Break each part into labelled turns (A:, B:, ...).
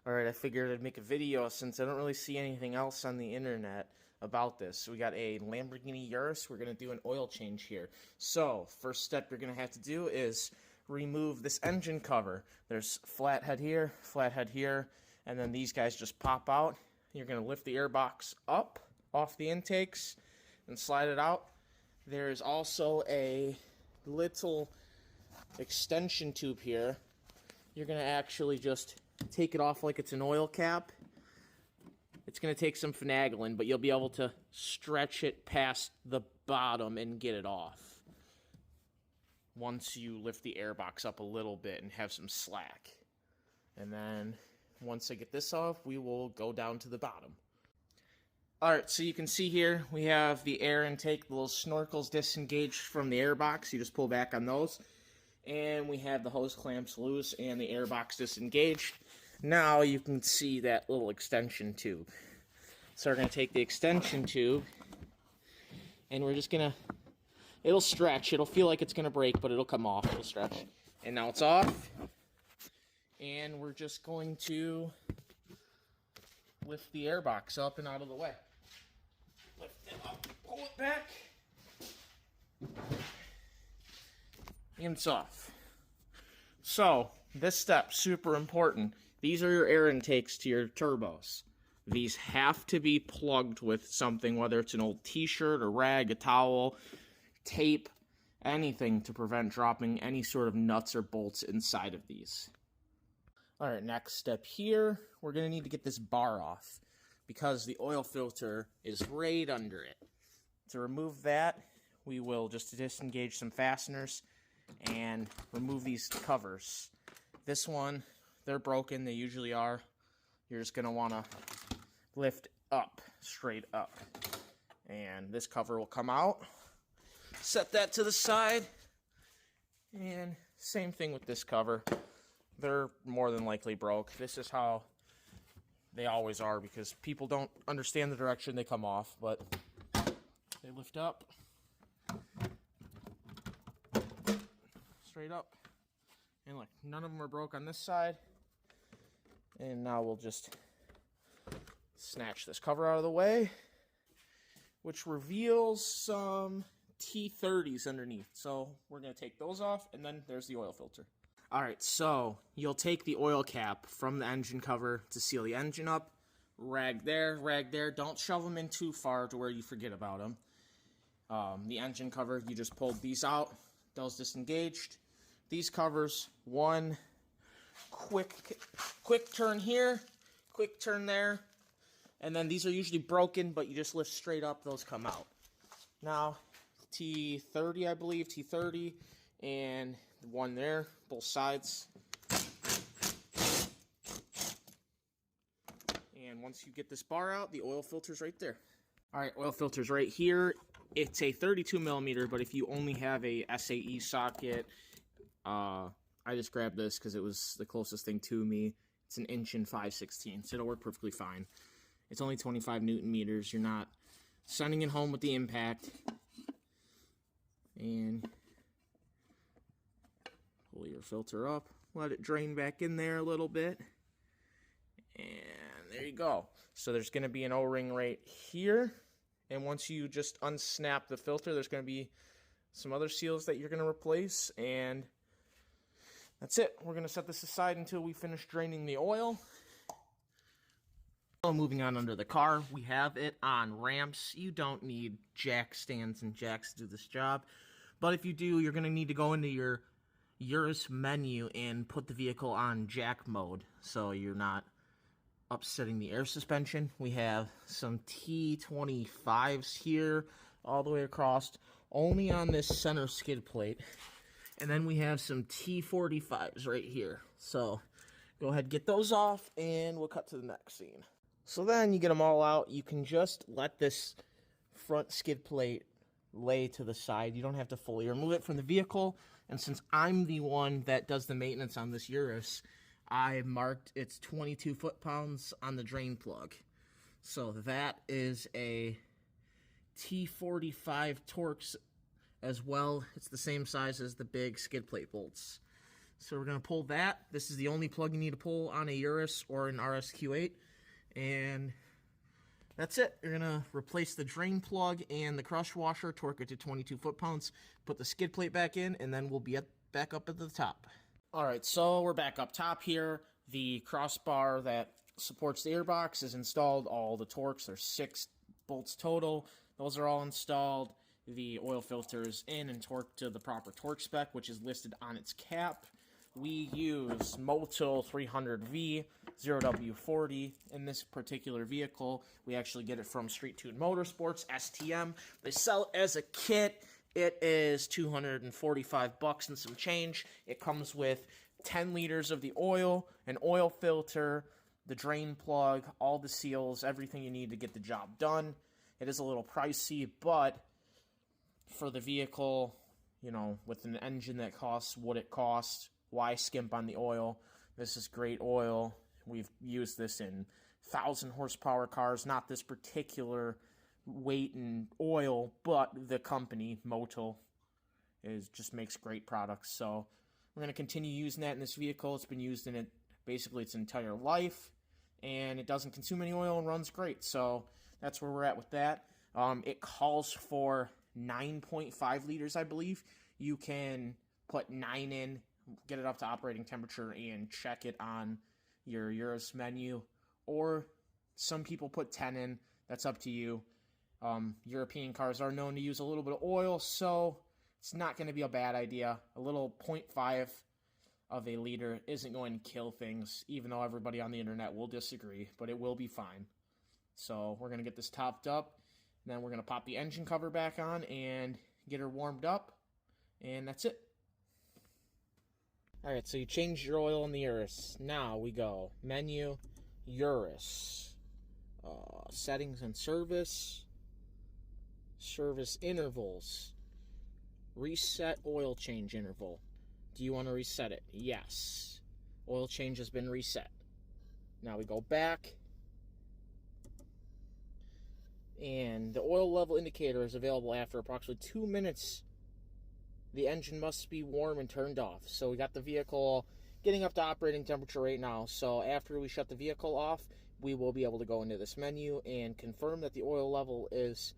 A: Alright, I figured I'd make a video since I don't really see anything else on the internet about this. So we got a Lamborghini Urus. We're going to do an oil change here. So, first step you're going to have to do is remove this engine cover. There's flathead here, and then these guys just pop out. You're going to lift the air box up off the intakes and slide it out. There's also a little extension tube here. You're going to actually just take it off like it's an oil cap. It's going to take some finagling, but you'll be able to stretch it past the bottom and get it off once you lift the air box up a little bit and have some slack. And then once I get this off, we will go down to the bottom. Alright, so you can see here we have the air intake, the little snorkels disengaged from the air box. You just pull back on those. And we have the hose clamps loose and the air box disengaged. Now you can see that little extension tube. So we're going to take the extension tube and we're just going to, it'll stretch. It'll feel like it's going to break, but it'll come off. It'll stretch. And now it's off. And we're just going to lift the air box up and out of the way. Lift it up, pull it back. And it's off. So, this step, super important. These are your air intakes to your turbos. These have to be plugged with something, whether it's an old t-shirt, a rag, a towel, tape, anything to prevent dropping any sort of nuts or bolts inside of these. Alright, next step here, we're going to need to get this bar off because the oil filter is right under it. To remove that, we will just disengage some fasteners and remove these covers. This one, they're broken, they usually are. You're just going to want to lift up, straight up. And this cover will come out. Set that to the side. And same thing with this cover. They're more than likely broke. This is how they always are because people don't understand the direction they come off, but they lift up. Straight up. And look, none of them are broke on this side. And now we'll just snatch this cover out of the way, which reveals some T30s underneath. So we're going to take those off, and then there's the oil filter. Alright, so you'll take the oil cap from the engine cover to seal the engine up. Rag there. Don't shove them in too far to where you forget about them. The engine cover, you just pulled these out. Those disengaged. These covers, one quick turn here, quick turn there, and then these are usually broken, but you just lift straight up, those come out. Now, T30, I believe, T30, and one there, both sides. And once you get this bar out, the oil filter's right there. Alright, oil filter's right here. It's a 32 millimeter, but if you only have a SAE socket, I just grabbed this because it was the closest thing to me. It's an 1 5/16, so it'll work perfectly fine. It's only 25 Newton meters. You're not sending it home with the impact. And pull your filter up. Let it drain back in there a little bit. And there you go. So there's going to be an O-ring right here. And once you just unsnap the filter, there's going to be some other seals that you're going to replace. And that's it. We're going to set this aside until we finish draining the oil. Moving on under the car, we have it on ramps. You don't need jack stands and jacks to do this job. But if you do, you're going to need to go into your Urus menu and put the vehicle on jack mode so you're not upsetting the air suspension. We have some T25s here all the way across, only on this center skid plate. And then we have some T45s right here. So go ahead, get those off, and we'll cut to the next scene. So then you get them all out. You can just let this front skid plate lay to the side. You don't have to fully remove it from the vehicle. And since I'm the one that does the maintenance on this Urus, I marked its 22 foot-pounds on the drain plug. So that is a T45 Torx as well. It's the same size as the big skid plate bolts. So we're going to pull that. This is the only plug you need to pull on a Urus or an RSQ8. And that's it. You're going to replace the drain plug and the crush washer, torque it to 22 foot-pounds, put the skid plate back in, and then we'll be back up at the top. All right, so we're back up top here. The crossbar that supports the airbox is installed. All the Torx, there's 6 bolts total. Those are all installed. The oil filter is in and torqued to the proper torque spec, which is listed on its cap. We use Motul 300V 0W40 in this particular vehicle. We actually get it from Street Tuned Motorsports, STM. They sell it as a kit. It is $245 and some change. It comes with 10 liters of the oil, an oil filter, the drain plug, all the seals, everything you need to get the job done. It is a little pricey, but for the vehicle, you know, with an engine that costs what it costs, why skimp on the oil? This is great oil. We've used this in 1,000 horsepower cars, not this particular weight and oil, but the company, Motul, just makes great products. So we're going to continue using that in this vehicle. It's been used in it basically its entire life, and it doesn't consume any oil and runs great. So that's where we're at with that. It calls for 9.5 liters, I believe. You can put 9 in, get it up to operating temperature, and check it on your Urus menu. Or some people put 10 in. That's up to you. European cars are known to use a little bit of oil, so it's not going to be a bad idea. A little 0.5 of a liter isn't going to kill things, even though everybody on the internet will disagree, but it will be fine. So we're going to get this topped up, and then we're going to pop the engine cover back on and get her warmed up, and that's it. Alright, so you changed your oil in the Urus. Now we go menu, Urus, settings and service, service intervals, reset oil change interval. Do you want to reset it? Yes. Oil change has been reset. Now we go back, and the oil level indicator is available after approximately 2 minutes. The engine must be warm and turned off. So we got the vehicle getting up to operating temperature right now. So after we shut the vehicle off, we will be able to go into this menu and confirm that the oil level is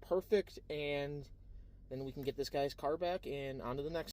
A: perfect, and then we can get this guy's car back and on to the next.